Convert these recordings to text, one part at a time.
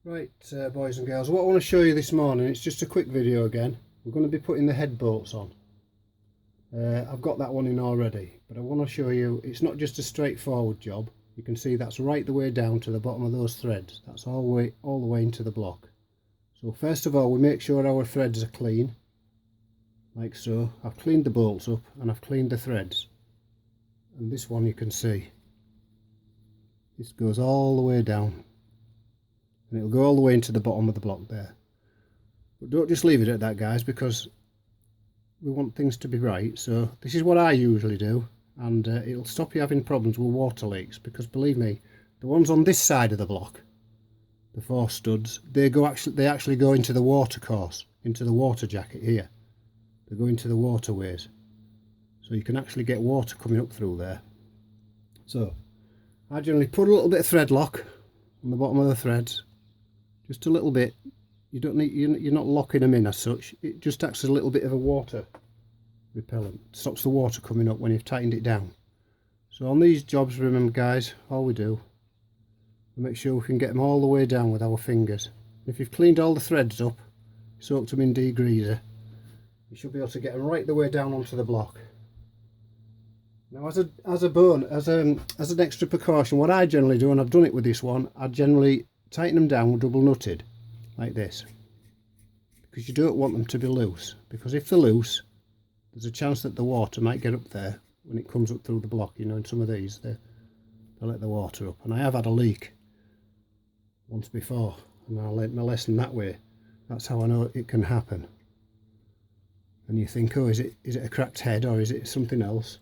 Right, boys and girls, what I want to show you this morning, it's just a quick video again. We're going to be putting the head bolts on. I've got that one in already, but I want to show you it's not just a straightforward job. You can see that's right the way down to the bottom of those threads. That's all the way into the block. So first of all, we make sure our threads are clean, like so. I've cleaned the bolts up and I've cleaned the threads. And this one you can see, this goes all the way down. And it'll go all the way into the bottom of the block there. But don't just leave it at that, guys, because we want things to be right. So this is what I usually do, and it'll stop you having problems with water leaks, because believe me, the ones on this side of the block, the 4 studs, they actually go into the water course, into the water jacket here. They go into the waterways, so you can actually get water coming up through there. So I generally put a little bit of thread lock on the bottom of the threads, just a little bit. You don't need, you're not locking them in as such. It just acts as a little bit of a water repellent. Stops the water coming up when you've tightened it down. So on these jobs, remember guys, all we do, we make sure we can get them all the way down with our fingers. If you've cleaned all the threads up, soaked them in degreaser, you should be able to get them right the way down onto the block. Now as an extra precaution, what I generally do, and I've done it with this one, I generally tighten them down double nutted like this, because you don't want them to be loose, because if they're loose there's a chance that the water might get up there when it comes up through the block. You know, in some of these they let the water up, and I have had a leak once before and I learnt my lesson that way. That's how I know it can happen. And you think, oh, is it a cracked head or is it something else?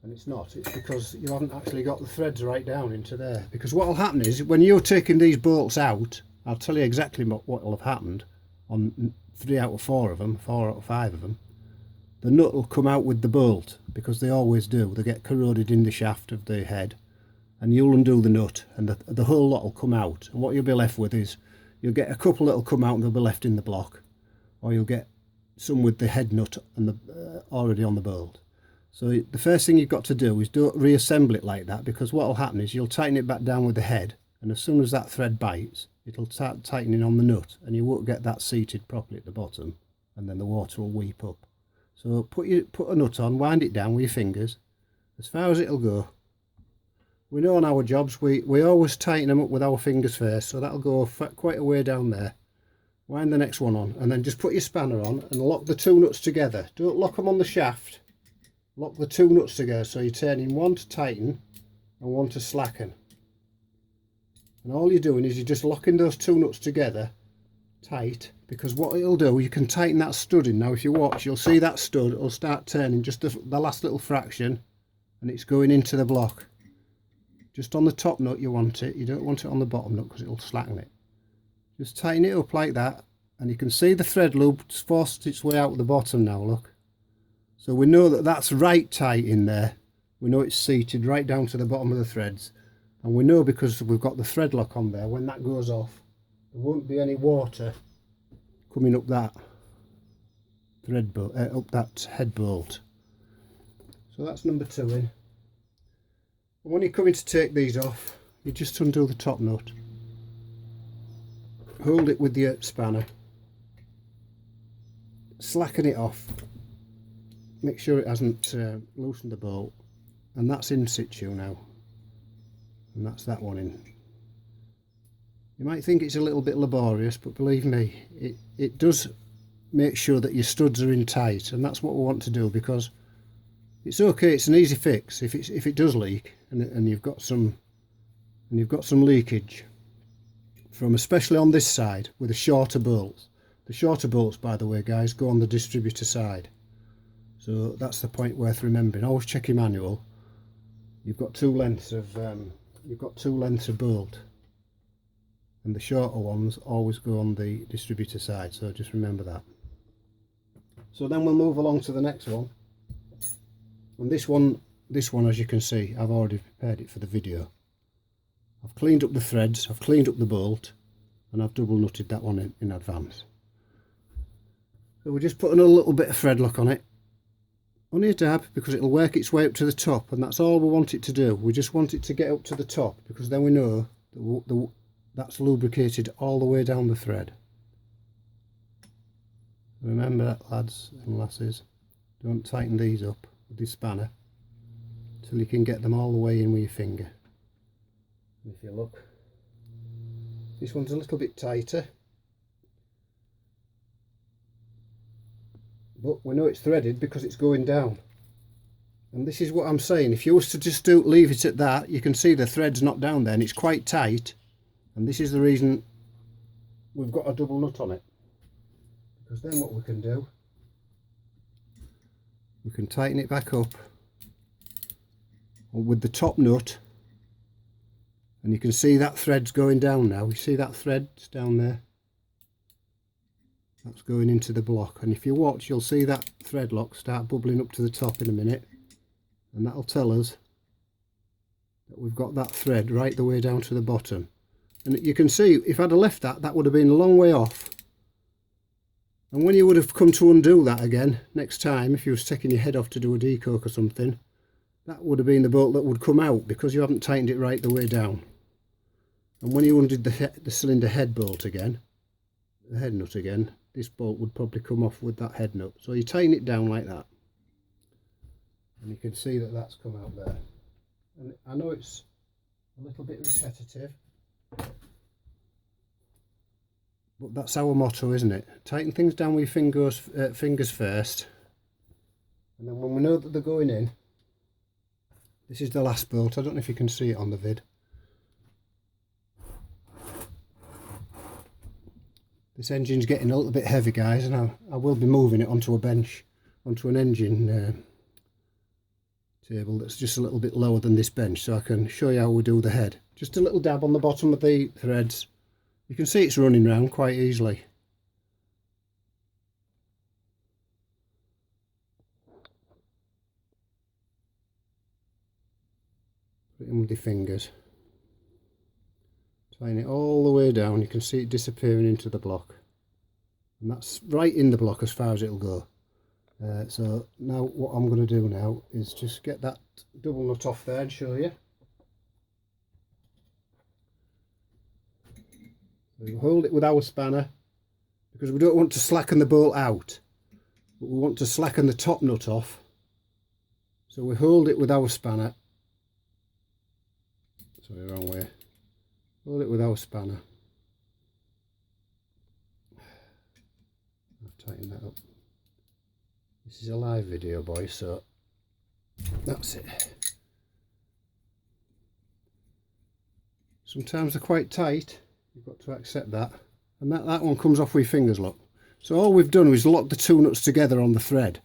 And it's not. It's because you haven't actually got the threads right down into there. Because what will happen is, when you're taking these bolts out, I'll tell you exactly what will have happened on 3 out of 4 of them, 4 out of 5 of them. The nut will come out with the bolt, because they always do. They get corroded in the shaft of the head, and you'll undo the nut and the whole lot will come out. And what you'll be left with is, you'll get a couple that'll come out and they'll be left in the block, or you'll get some with the head nut and the already on the bolt. So the first thing you've got to do is don't reassemble it like that, because what will happen is you'll tighten it back down with the head, and as soon as that thread bites, it'll start tightening on the nut, and you won't get that seated properly at the bottom, and then the water will weep up. So put a nut on, wind it down with your fingers as far as it'll go. We know on our jobs we always tighten them up with our fingers first, so that'll go quite a way down there. Wind the next one on, and then just put your spanner on and lock the 2 nuts together. Don't lock them on the shaft. Lock the 2 nuts together, so you're turning one to tighten and one to slacken. And all you're doing is you're just locking those 2 nuts together tight, because what it'll do, you can tighten that stud in. Now if you watch, you'll see that stud will start turning just the last little fraction, and it's going into the block. Just on the top nut you want it, you don't want it on the bottom nut, because it'll slacken it. Just tighten it up like that, and you can see the thread loop forced its way out the bottom now, look. So we know that that's right tight in there. We know it's seated right down to the bottom of the threads. And we know, because we've got the thread lock on there, when that goes off, there won't be any water coming up that thread bolt, up that head bolt. So that's number 2 in. And when you're coming to take these off, you just undo the top nut. Hold it with your spanner. Slacken it off. Make sure it hasn't loosened the bolt, and that's in situ now, and that's that one in. You might think it's a little bit laborious, but believe me, it does make sure that your studs are in tight, and that's what we want to do, because it's okay, it's an easy fix if it does leak, and you've got some leakage from, especially on this side with the shorter bolts. The shorter bolts, by the way guys, go on the distributor side. So that's the point worth remembering. Always check your manual. You've got 2 lengths of bolt, and the shorter ones always go on the distributor side. So just remember that. So then we'll move along to the next one. And this one, as you can see, I've already prepared it for the video. I've cleaned up the threads, I've cleaned up the bolt, and I've double nutted that one in advance. So we're just putting a little bit of thread lock on it. Only a dab, because it'll work its way up to the top, and that's all we want it to do. We just want it to get up to the top, because then we know that's lubricated all the way down the thread. Remember that, lads and lasses, don't tighten these up with the spanner till you can get them all the way in with your finger. And if you look, this one's a little bit tighter, but we know it's threaded because it's going down. And this is what I'm saying, if you was to just leave it at that, you can see the thread's not down there and it's quite tight, and this is the reason we've got a double nut on it. Because then what we can do, we can tighten it back up with the top nut, and you can see that thread's going down now. You see that thread's down there? That's going into the block, and if you watch you'll see that thread lock start bubbling up to the top in a minute, and that'll tell us that we've got that thread right the way down to the bottom. And you can see if I'd have left that, that would have been a long way off. And when you would have come to undo that again next time, if you was taking your head off to do a decoke or something, that would have been the bolt that would come out because you haven't tightened it right the way down. And when you undid the cylinder head bolt again, the head nut again, this bolt would probably come off with that head nut. So you tighten it down like that, and you can see that that's come out there. And I know it's a little bit repetitive, but that's our motto, isn't it? Tighten things down with your fingers first, and then when we know that they're going in, this is the last bolt. I don't know if you can see it on the vid. This engine's getting a little bit heavy, guys, and I will be moving it onto a bench, onto an engine table that's just a little bit lower than this bench, so I can show you how we do the head. Just a little dab on the bottom of the threads. You can see it's running round quite easily. Put it in with your fingers. Tighten it all the way down. You can see it disappearing into the block. And that's right in the block as far as it'll go. So now what I'm going to do now is just get that double nut off there and show you. We hold it with our spanner because we don't want to slacken the bolt out, but we want to slacken the top nut off. So we hold it with our spanner. Sorry, wrong way. Hold it with our spanner. I've tightened that up. This is a live video, boys, so that's it. Sometimes they're quite tight. You've got to accept that. And that one comes off with your fingers, look. So all we've done is lock the two nuts together on the thread.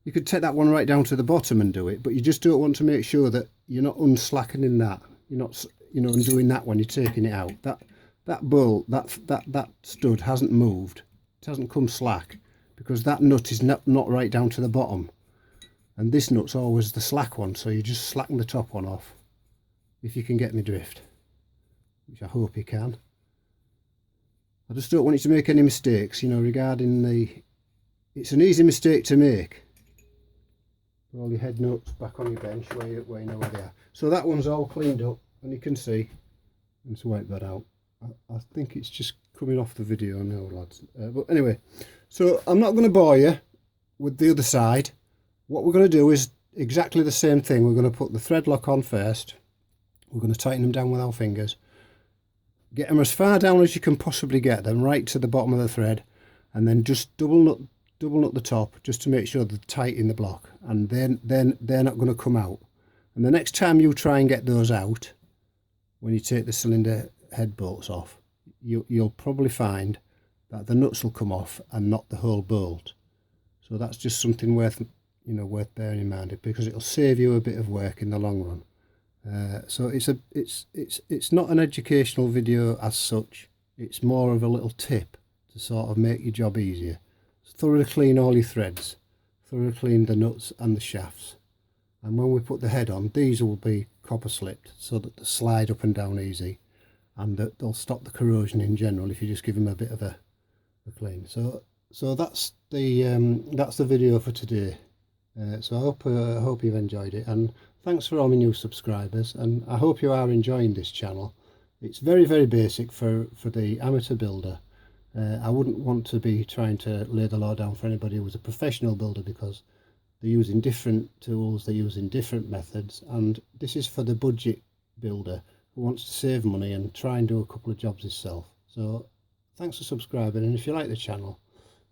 You could take that one right down to the bottom and do it, but you just don't want to make sure that you're not unslackening that. You're not, you know, undoing that when you're taking it out. That bolt, that stud hasn't moved. It hasn't come slack because that nut is not right down to the bottom. And this nut's always the slack one, so you just slacken the top one off. If you can get me drift, which I hope you can. I just don't want you to make any mistakes, you know, regarding the... It's an easy mistake to make. Put all your head nuts back on your bench where you know where they are. So that one's all cleaned up, and you can see. Let's wipe that out. I think it's just coming off the video now, lads. But anyway, so I'm not going to bore you with the other side. What we're going to do is exactly the same thing. We're going to put the thread lock on first. We're going to tighten them down with our fingers. Get them as far down as you can possibly get them, right to the bottom of the thread, and then just double nut the top just to make sure they're tight in the block, and then they're not going to come out. And the next time you try and get those out, when you take the cylinder head bolts off, you'll probably find that the nuts will come off and not the whole bolt. So that's just something worth bearing in mind, because it'll save you a bit of work in the long run. So it's not an educational video as such. It's more of a little tip to sort of make your job easier. Thoroughly clean all your threads, thoroughly clean the nuts and the shafts, and when we put the head on, these will be copper slipped so that they slide up and down easy, and that they'll stop the corrosion in general if you just give them a bit of a clean. So that's the video for today. So I hope you've enjoyed it, and thanks for all my new subscribers, and I hope you are enjoying this channel. It's very, very basic for the amateur builder. I wouldn't want to be trying to lay the law down for anybody who was a professional builder, because they're using different tools, they're using different methods, and this is for the budget builder who wants to save money and try and do a couple of jobs himself. So thanks for subscribing, and if you like the channel,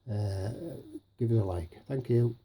give it a like. Thank you.